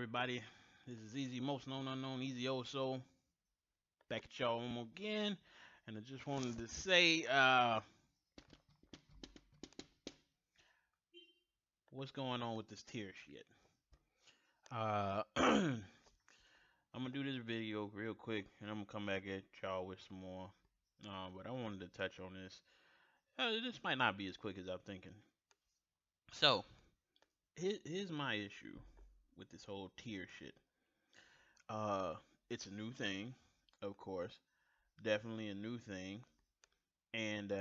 everybody? This is Easy, most known unknown, Easy Also. Back at y'all one more again. And I just wanted to say, what's going on with this tier shit? I'm gonna do this video real quick, and I'm gonna come back at y'all with some more. But I wanted to touch on this. This might not be as quick as I'm thinking. So, here's my issue with this whole tier shit. Uh, it's a new thing, of course, definitely a new thing, and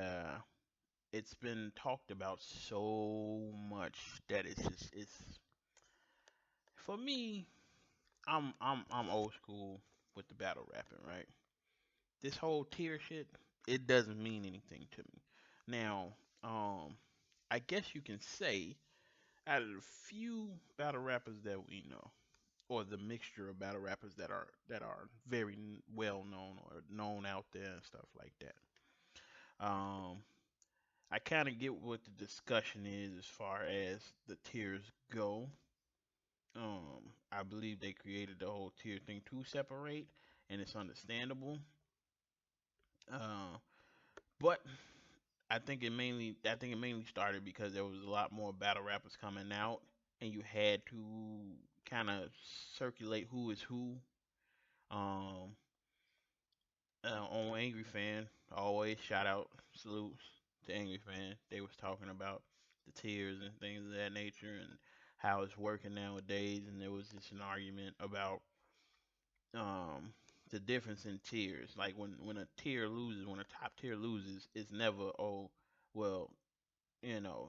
it's been talked about so much that it's for me. I'm old school with the battle rapping, right? This whole tier shit, it doesn't mean anything to me. Now, um, I guess you can say out of the few battle rappers that we know, or the mixture of battle rappers that are very well known or known out there and stuff like that. Um, I kind of get what the discussion is as far as the tiers go. I believe they created the whole tier thing to separate, and it's understandable. Uh, but I think it mainly started because there was a lot more battle rappers coming out, and you had to kind of circulate who is who. Um, on Angry Fan, always shout out salutes to Angry Fan. They was talking about the tiers and things of that nature and how it's working nowadays. And there was just an argument about um the difference in tiers. Like when a tier loses, when a top tier loses, it's never well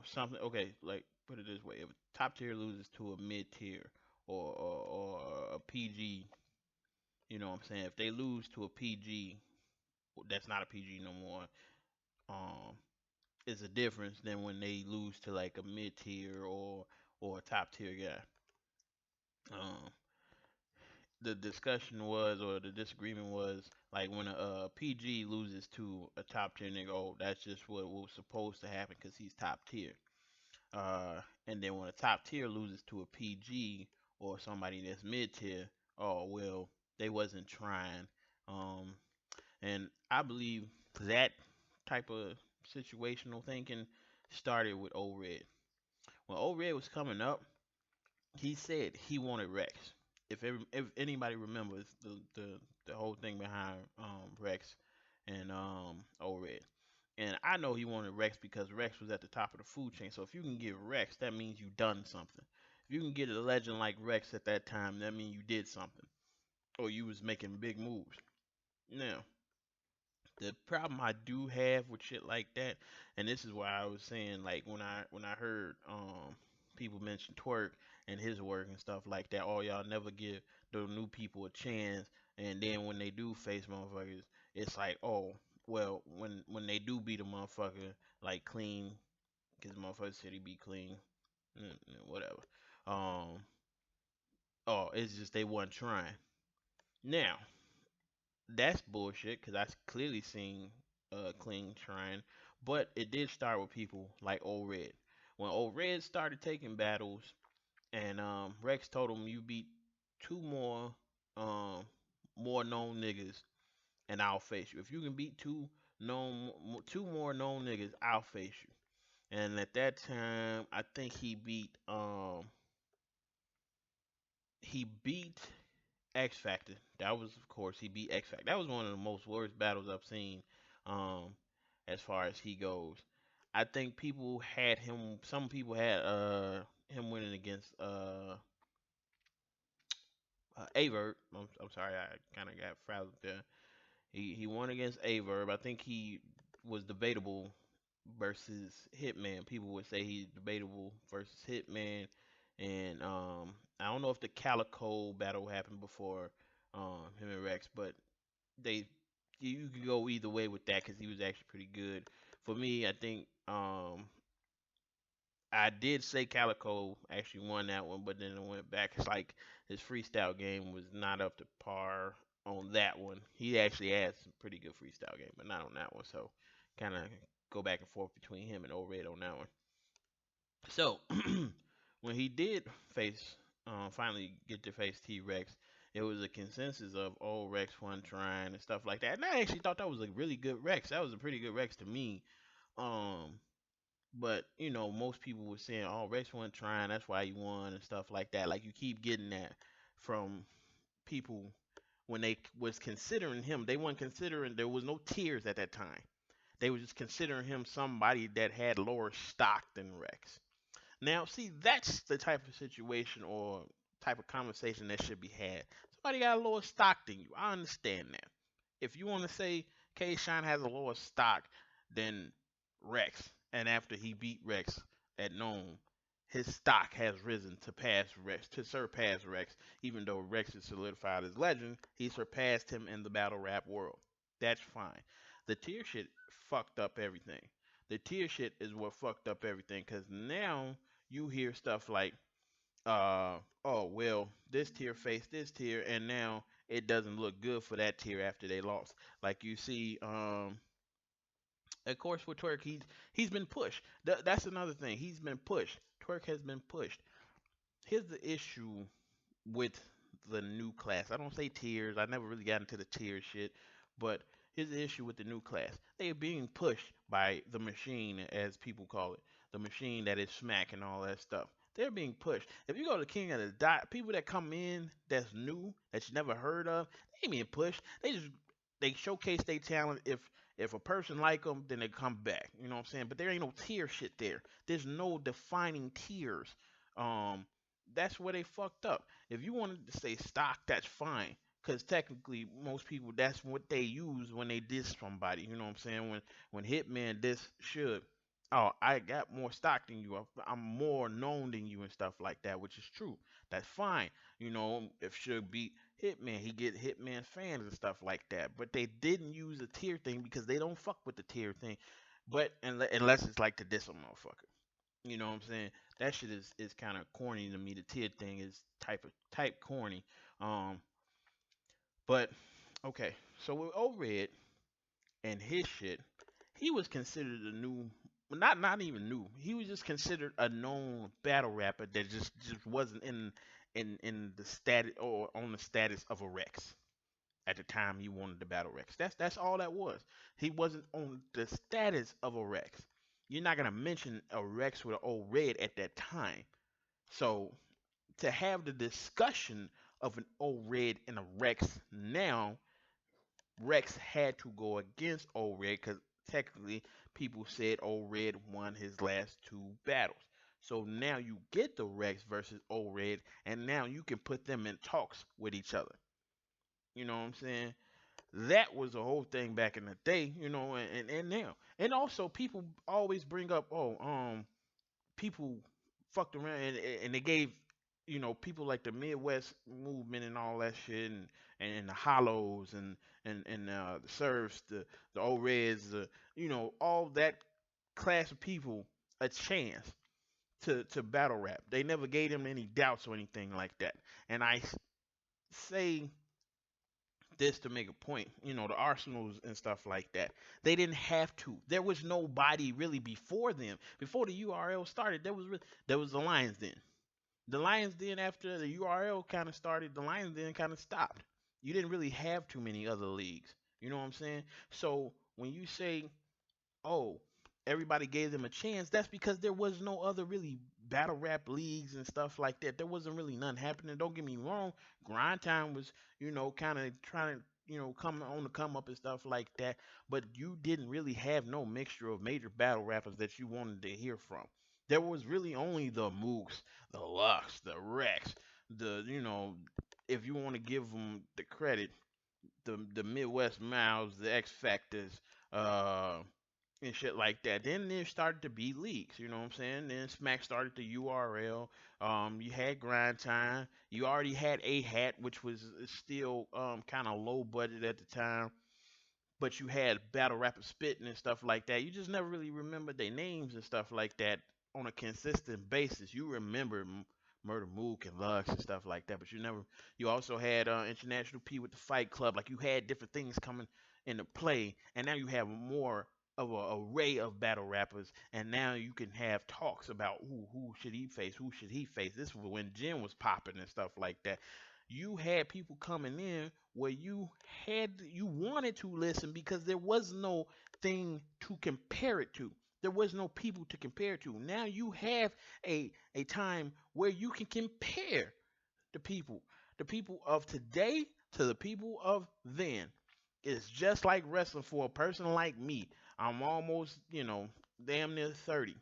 something. Okay, like put it this way: if a top tier loses to a mid tier or a PG, you know what I'm saying? If they lose to a PG, that's not a PG no more. Um, is a difference than when they lose to like a mid tier or a top tier guy. Um, the discussion was or the disagreement was like when a PG loses to a top tier nigga, oh, that's just what was supposed to happen because he's top tier. And then when a top tier loses to a PG or somebody that's mid tier, oh well, they wasn't trying. Um, and I believe that type of situational thinking started with O Red. When O Red was coming up, he said he wanted Rex. If anybody remembers the whole thing behind Rex and O Red. And I know he wanted Rex because Rex was at the top of the food chain. So if you can get Rex, that means you done something. If you can get a legend like Rex at that time, that means you did something. Or you was making big moves. Now, the problem I do have with shit like that, and this is why I was saying like when I heard people mention Twerk and his work and stuff like that, oh y'all never give the new people a chance, and then when they do face motherfuckers, it's like oh well when they do beat a motherfucker like clean, because motherfuckers said he be clean, whatever. Um, oh it's just they wasn't trying. Now that's bullshit because I clearly seen Clean trying, but it did start with people like Old Red. When Old Red started taking battles, and Rex told him, "You beat two um more known niggas, and I'll face you. If you can beat two more known niggas, I'll face you." And at that time, I think he beat X Factor. That was, of course, he beat X Factor. That was one of the most worst battles I've seen, um, as far as he goes. I think people had him. Some people had him winning against Averb. I'm sorry, I kind of got frazzled there. He won against Averb. I think he was debatable versus Hitman. People would say he's debatable versus Hitman, and I don't know if the Calico battle happened before him and Rex, but they you could go either way with that because he was actually pretty good. For me, I think I did say Calico actually won that one, but then it went back. It's like his freestyle game was not up to par on that one. He actually had some pretty good freestyle game, but not on that one. So kind of go back and forth between him and O Red on that one. So when he did face finally get to face T Rex, it was a consensus of oh Rex one trying and stuff like that. And I actually thought that was a really good Rex. That was a pretty good Rex to me. Um, but most people were saying, "Oh, Rex wasn't trying. That's why he won," and stuff like that. Like you keep getting that from people when they was considering him. They weren't considering there was no tiers at that time. They were just considering him somebody that had lower stock than Rex. Now, see, that's the type of situation or type of conversation that should be had. Somebody got a lower stock than you. I understand that. If you want to say K Shine has a lower stock than Rex, and after he beat Rex at Nome, his stock has risen to pass Rex, to surpass Rex. Even though Rex is solidified as legend, he surpassed him in the battle rap world. That's fine. The tier shit fucked up everything. The tier shit is what fucked up everything because now you hear stuff like, oh well, this tier faced this tier, and now it doesn't look good for that tier after they lost. Like you see, of course with Twerk, he's been pushed. That's another thing. He's been pushed. Twerk has been pushed. Here's the issue with the new class. I don't say tiers. I never really got into the tier shit, but here's the issue with the new class. They are being pushed by the machine, as people call it, the machine that is smack and all that stuff. They're being pushed. If you go to King of the Dot, people that come in that's new, that you never heard of, they ain't being pushed. They showcase their talent. If a person like them, then they come back. You know what I'm saying? But there ain't no tier shit there. There's no defining tiers. Um, that's where they fucked up. If you wanted to say stock, that's fine. Cause technically, most people that's what they use when they diss somebody. You know what I'm saying? When Hitman diss Should, oh, I got more stock than you. I'm more known than you and stuff like that, which is true. That's fine. If Should beat Hitman, he get Hitman fans and stuff like that. But they didn't use the tier thing because they don't fuck with the tier thing. But unless it's like to diss a motherfucker. You know what I'm saying? That shit is kind of corny to me. The tier thing is type corny. Um, but okay, so with O-Red and his shit, he was considered a new, well, not even new. He was just considered a known battle rapper that just wasn't in the status or on the status of a Rex at the time he wanted the battle Rex. That's all that was. He wasn't on the status of a Rex. You're not gonna mention a Rex with an old red at that time. So to have the discussion of an old red and a Rex now, Rex had to go against old red because technically people said old red won his last two battles. So now you get the Rex versus old red, and now you can put them in talks with each other. You know what I'm saying? That was the whole thing back in the day, and now. And also people always bring up, oh, people fucked around and they gave, people like the Midwest movement and all that shit and the hollows and the serfs, the old reds, all that class of people a chance to battle rap. They never gave them any doubts or anything like that. And I say this to make a point, the Arsenals and stuff like that. They didn't have to. There was nobody really before them. Before the URL started, there was the Lions Den. The Lions Den after the URL kind of started, the Lions Den kind of stopped. You didn't really have too many other leagues. You know what I'm saying? So when you say, oh, everybody gave them a chance, that's because there was no other really battle rap leagues and stuff like that. There wasn't really none happening. Don't get me wrong, Grind Time was, kind of trying to, come on the come up and stuff like that. But you didn't really have no mixture of major battle rappers that you wanted to hear from. There was really only the Mooks, the Lux, the Rex, if you want to give them the credit, the Midwest Miles, the X Factors, uh, and shit like that. Then there started to be leaks, you know what I'm saying? Then Smack started the URL. You had Grind Time. You already had A Hat, which was still kind of low budget at the time. But you had battle rapper spitting and stuff like that. You just never really remembered their names and stuff like that on a consistent basis. You remember Murder Mook and Lux and stuff like that, but you never. You also had International P with the Fight Club. Like you had different things coming into play, and now you have more of an array of battle rappers, and now you can have talks about who should he face, who should he face. This was when Jim was popping and stuff like that. You had people coming in where you wanted to listen because there was no thing to compare it to. There was no people to compare it to. Now you have a time where you can compare the people, the people of today to the people of then. It's just like wrestling for a person like me. I'm almost, damn near 30.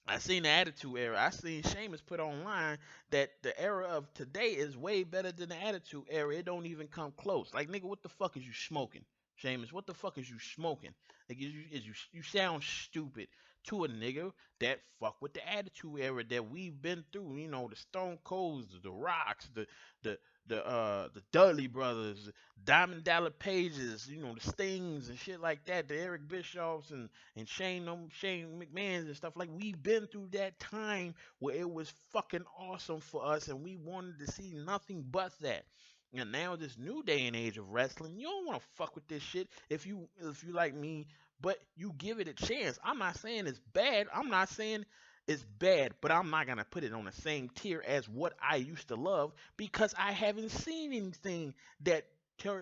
I seen the Attitude Era. I seen Sheamus put online that the era of today is way better than the Attitude Era. It don't even come close. Like, nigga, what the fuck is you smoking? Sheamus, what the fuck is you smoking? Like, you sound stupid to a nigga that fuck with the Attitude Era that we've been through. The Stone Colds, the Rocks, the the Dudley Brothers, Diamond Dallas Pages, the Stings and shit like that, the Eric Bischoffs and Shane McMahon's and stuff. Like, we've been through that time where it was fucking awesome for us and we wanted to see nothing but that. And now this new day and age of wrestling, you don't want to fuck with this shit if you like me, but you give it a chance. I'm not saying it's bad. I'm not saying it's bad, but I'm not gonna put it on the same tier as what I used to love because I haven't seen anything that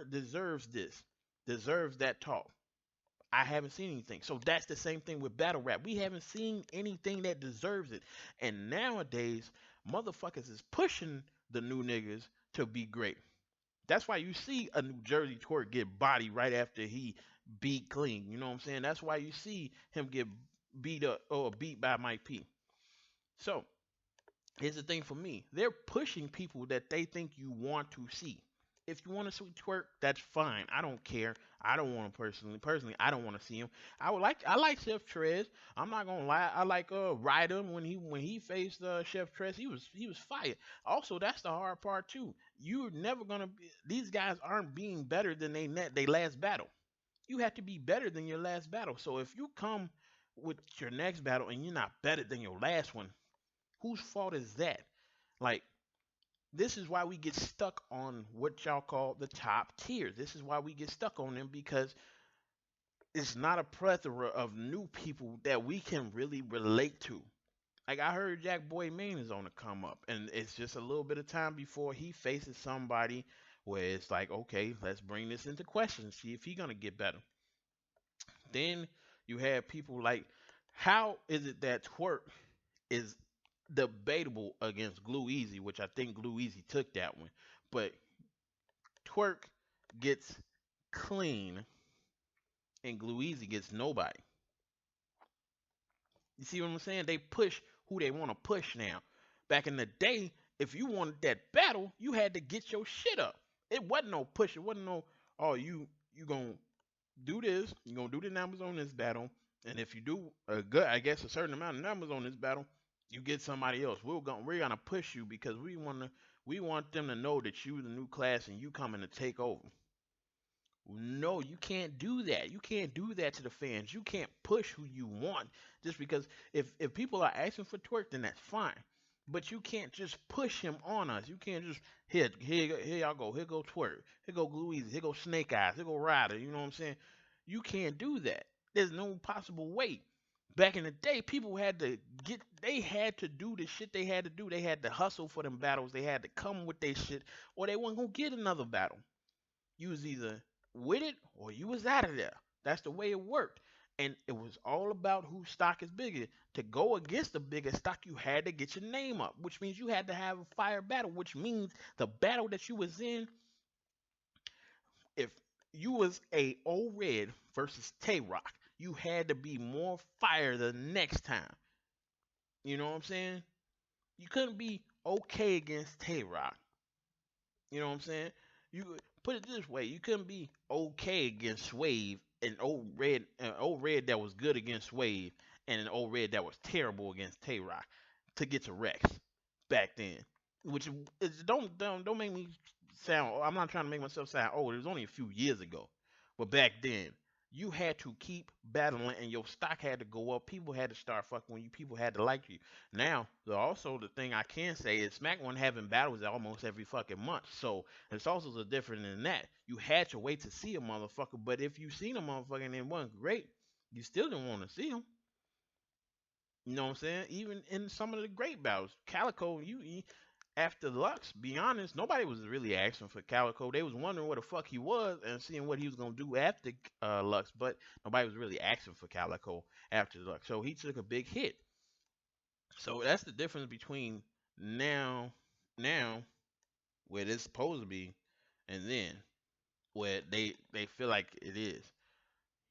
deserves this, deserves that talk. I haven't seen anything. So that's the same thing with battle rap. We haven't seen anything that deserves it. And nowadays, motherfuckers is pushing the new niggas to be great. That's why you see a New Jersey twerk get body right after he beat clean. You know what I'm saying? That's why you see him get beat up or beat by Mike P. So here's the thing for me. They're pushing people that they think you want to see. If you want to see twerk, that's fine. I don't care. I don't want to personally. I don't want to see him. I like Chef Trez. I'm not gonna lie. I like Ryder when he faced Chef Trez. He was fired. Also, that's the hard part too. You're never gonna be, these guys aren't being better than they last battle. You have to be better than your last battle. So if you come with your next battle and you're not better than your last one, whose fault is that? Like, this is why we get stuck on what y'all call the top tiers. This is why we get stuck on them because it's not a plethora of new people that we can really relate to. Like, I heard Jack Boy Maine is on the come up, and it's just a little bit of time before he faces somebody where it's like, okay, let's bring this into question, see if he's gonna get better. Then you have people like, how is it that Twerk is debatable against Glue Easy, which I think Glue Easy took that one. But Twerk gets clean and Glue Easy gets nobody. You see what I'm saying? They push who they want to push now. Back in the day, if you wanted that battle, you had to get your shit up. It wasn't no push. It wasn't no, oh, you gonna do this. You gonna do the numbers on this battle, and if you do a good, I guess a certain amount of numbers on this battle, you get somebody else. We're gonna push you because we want them to know that you the new class and you coming to take over. No, you can't do that. You can't do that to the fans. You can't push who you want just because if people are asking for Twerk, then that's fine. But you can't just push him on us. You can't just here y'all go. Here go Twerk. Here go Glue Easy. Here go Snake Eyes. Here go Ryder. You know what I'm saying? You can't do that. There's no possible way. Back in the day, people they had to do the shit they had to do. They had to hustle for them battles. They had to come with their shit, or they weren't gonna get another battle. You was either with it or you was out of there. That's the way it worked. And it was all about whose stock is bigger. To go against the bigger stock, you had to get your name up, which means you had to have a fire battle, which means the battle that you was in, if you was a O Red versus Tay Rock, you had to be more fire the next time. You know what I'm saying? You couldn't be okay against Tay Rock. You know what I'm saying? You put it this way: you couldn't be okay against Swave, an old red that was good against Swave, and an old red that was terrible against Tay Rock to get to Rex back then. Which is don't make me sound. I'm not trying to make myself sound old. It was only a few years ago, but back then you had to keep battling, and your stock had to go up. People had to start fucking with you. People had to like you. Now, the thing I can say is SmackDown having battles almost every fucking month. So it's also the different than that. You had to wait to see a motherfucker, but if you seen a motherfucker and it wasn't great, You still didn't want to see him. You know what I'm saying? Even in some of the great battles, Calico, after Lux, be honest, nobody was really asking for Calico. They was wondering what the fuck he was and seeing what he was gonna do after Lux, but nobody was really asking for Calico after Lux. So he took a big hit. So that's the difference between now, now where it's supposed to be, and then where they feel like it is.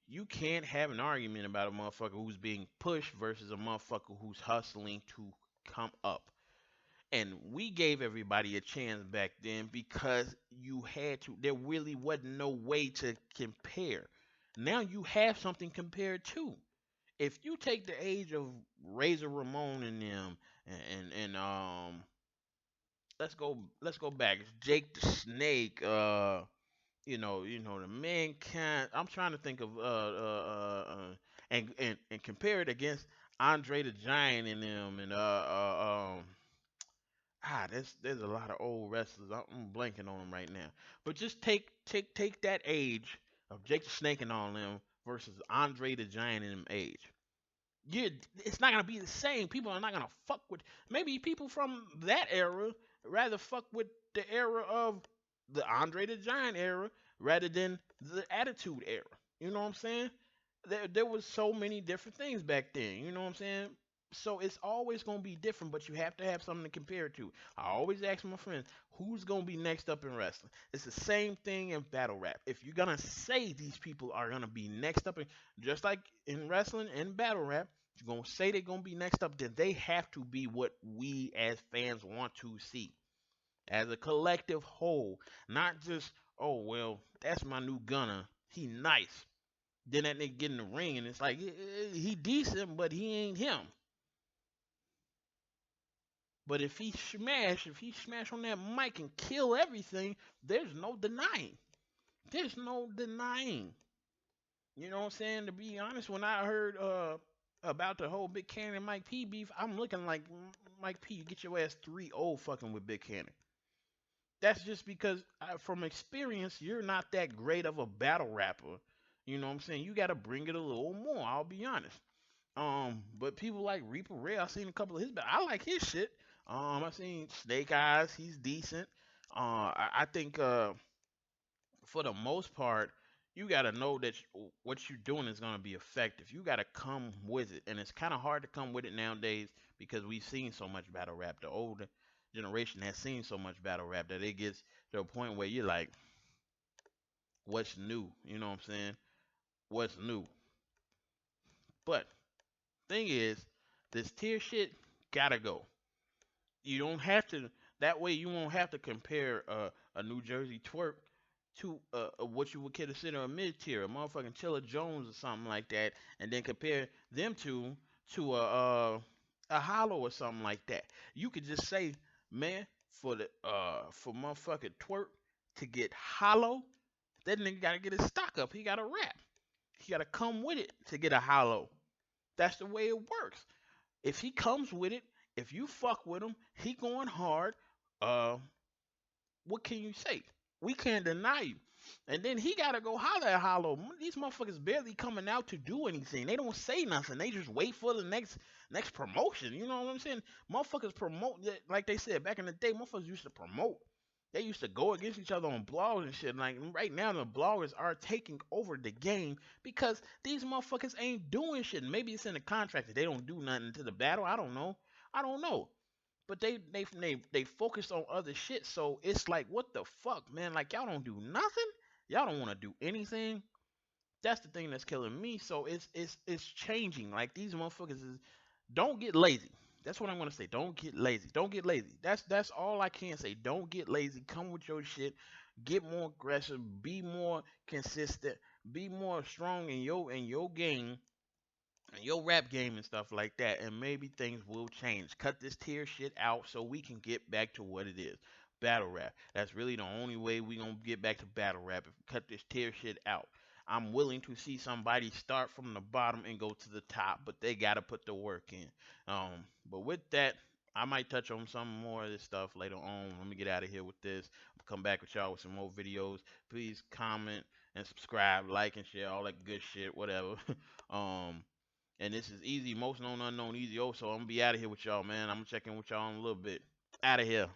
You can't have an argument about a motherfucker who's being pushed versus a motherfucker who's hustling to come up. And we gave everybody a chance back then because you had to. There really wasn't no way to compare. Now you have something compared to. If you take the age of Razor Ramon and them, and let's go back. Jake the Snake, the mankind. I'm trying to think of and compare it against Andre the Giant and them and there's a lot of old wrestlers. I'm blanking on them right now. But just take that age of Jake the Snake and all them versus Andre the Giant in them age. Yeah, it's not gonna be the same. People are not gonna fuck with. Maybe people from that era rather fuck with the era of the Andre the Giant era rather than the Attitude era. You know what I'm saying? There was so many different things back then. You know what I'm saying? So it's always gonna be different, but you have to have something to compare it to. I always ask my friends, who's gonna be next up in wrestling? It's the same thing in battle rap. If you're gonna say these people are gonna be next up, just like in wrestling and battle rap, you're gonna say they're gonna be next up, then they have to be what we as fans want to see as a collective whole, not just well that's my new gunner, he nice. Then that nigga get in the ring and it's like he decent, but he ain't him. But if he smash on that mic and kill everything, there's no denying. There's no denying. You know what I'm saying? To be honest, when I heard about the whole Big Cannon Mike P beef, I'm looking like Mike P, you get your ass 3-0 fucking with Big Cannon. That's just because from experience, you're not that great of a battle rapper. You know what I'm saying? You got to bring it a little more. I'll be honest. But people like Reaper Ray, I've seen a couple of his. I like his shit. I've seen Snake Eyes. He's decent. I think for the most part, you got to know that what you're doing is going to be effective. You got to come with it, and it's kind of hard to come with it nowadays because we've seen so much battle rap. The older generation has seen so much battle rap that it gets to a point where you're like, what's new? You know what I'm saying? What's new? But thing is, this tier shit gotta go. You don't have to. That way, you won't have to compare a New Jersey twerk to what you would consider a mid tier, a motherfucking Chilla Jones or something like that, and then compare them to a Hollow or something like that. You could just say, man, for motherfucking twerk to get Hollow, that nigga gotta get his stock up. He gotta rap. He gotta come with it to get a Hollow. That's the way it works. If he comes with it, if you fuck with him, he going hard. Uh, what can you say? We can't deny you. And then he gotta go holler at Hollow. These motherfuckers barely coming out to do anything. They don't say nothing. They just wait for the next promotion. You know what I'm saying? Motherfuckers promote like they said back in the day. Motherfuckers used to promote. They used to go against each other on blogs and shit. Like right now, the bloggers are taking over the game because these motherfuckers ain't doing shit. Maybe it's in the contract that they don't do nothing to the battle. I don't know. I don't know. But they focus on other shit. So it's like, what the fuck, man? Like y'all don't do nothing. Y'all don't want to do anything. That's the thing that's killing me. So it's changing. Like these motherfuckers is don't get lazy. That's what I'm gonna say. Don't get lazy. Don't get lazy. That's all I can say. Don't get lazy. Come with your shit. Get more aggressive. Be more consistent. Be more strong in your game and your rap game and stuff like that. And maybe things will change. Cut this tier shit out so we can get back to what it is. Battle rap. That's really the only way we gonna get back to battle rap. If we cut this tier shit out. I'm willing to see somebody start from the bottom and go to the top, but they gotta put the work in. But with that, I might touch on some more of this stuff later on. Let me get out of here with this. Come back with y'all with some more videos. Please comment and subscribe, like and share all that good shit, whatever. um, and this is Easy, most known unknown Easy. So I'm gonna be out of here with y'all, man. I'm gonna check in with y'all in a little bit. Out of here.